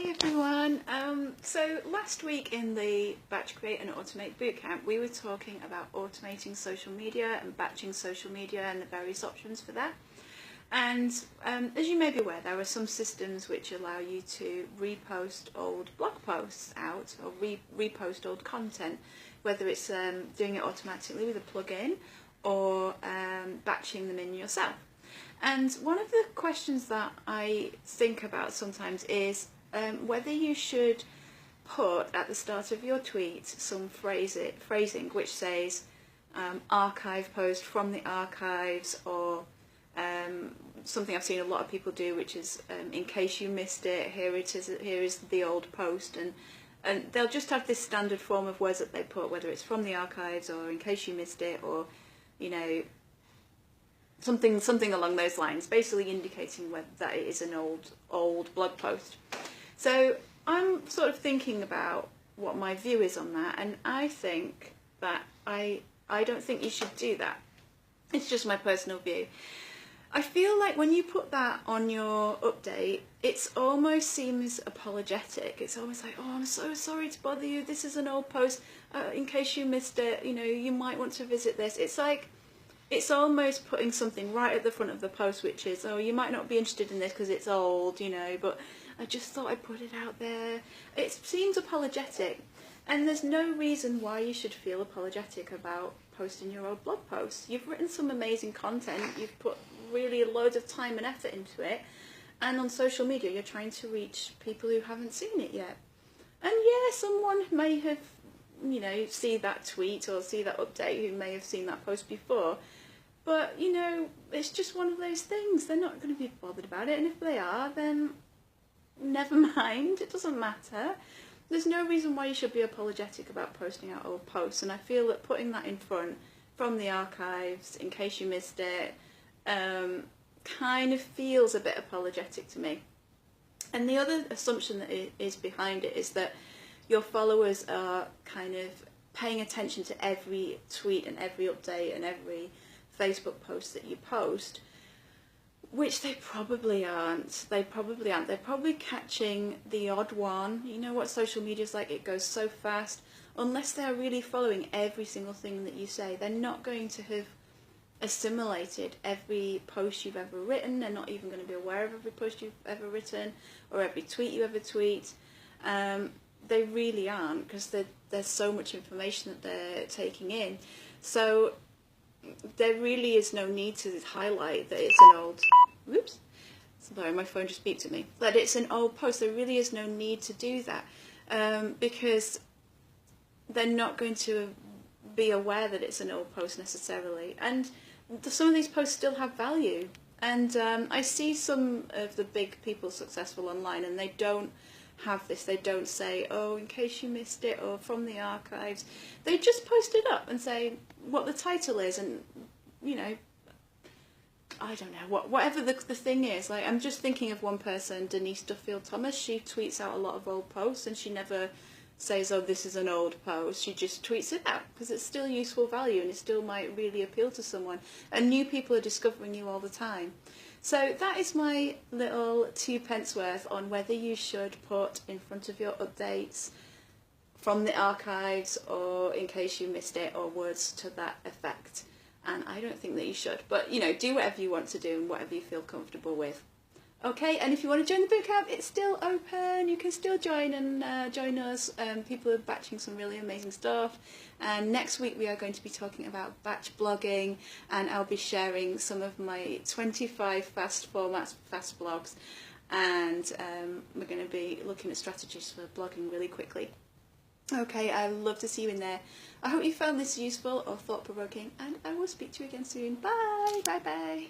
Hi everyone. So last week in the Batch Create and Automate Bootcamp, we were talking about automating social media and batching social media and the various options for that. And as you may be aware, there are some systems which allow you to repost old blog posts out or repost old content, whether it's doing it automatically with a plugin or batching them in yourself. And one of the questions that I think about sometimes is whether you should put at the start of your tweet some phrasing which says archive post from the archives, or something I've seen a lot of people do, which is in case you missed it, here is the old post, and they'll just have this standard form of words that they put, whether it's from the archives or in case you missed it, or something along those lines, basically indicating whether that it is an old blog post. So I'm sort of thinking about what my view is on that, and I think that I don't think you should do that. It's just my personal view. I feel like when you put that on your update, it almost seems apologetic. It's almost like, oh, I'm so sorry to bother you, this is an old post, in case you missed it, you might want to visit this. It's like, it's almost putting something right at the front of the post, which is, oh, you might not be interested in this because it's old, but I just thought I'd put it out there. It seems apologetic, and there's no reason why you should feel apologetic about posting your old blog posts. You've written some amazing content, you've put really loads of time and effort into it, and on social media you're trying to reach people who haven't seen it yet. And yeah, someone may have, see that tweet or see that update who may have seen that post before. But, it's just one of those things. They're not going to be bothered about it. And if they are, then never mind. It doesn't matter. There's no reason why you should be apologetic about posting out old posts. And I feel that putting that in front, from the archives, in case you missed it, kind of feels a bit apologetic to me. And the other assumption that is behind it is that your followers are kind of paying attention to every tweet and every update and every Facebook post that you post, which they probably aren't. They're probably catching the odd one. You know what social media is like, it goes so fast. Unless they're really following every single thing that you say, they're not going to have assimilated every post you've ever written. They're not even going to be aware of every post you've ever written or every tweet you ever tweet. They really aren't, because there's so much information that they're taking in. So there really is no need to highlight that it's an old, whoops, sorry, my phone just beeped at me, that it's an old post. There really is no need to do that, because they're not going to be aware that it's an old post necessarily. And some of these posts still have value. And I see some of the big people successful online, and they don't have this. They don't say, oh, in case you missed it, or from the archives. They just post it up and say what the title is, and I don't know, whatever the thing is. Like, I'm just thinking of one person, Denise Duffield Thomas. She tweets out a lot of old posts, and she never says, oh, this is an old post. She just tweets it out because it's still useful value, and it still might really appeal to someone, and new people are discovering you all the time. So that is my little 2 pence worth on whether you should put in front of your updates from the archives, or in case you missed it, or words to that effect. And I don't think that you should, but do whatever you want to do and whatever you feel comfortable with. Okay, and if you want to join the bootcamp, it's still open. You can still join and join us. People are batching some really amazing stuff. And next week we are going to be talking about batch blogging, and I'll be sharing some of my 25 fast formats, fast blogs, and we're going to be looking at strategies for blogging really quickly. Okay, I'd love to see you in there. I hope you found this useful or thought-provoking, and I will speak to you again soon. Bye, bye, bye.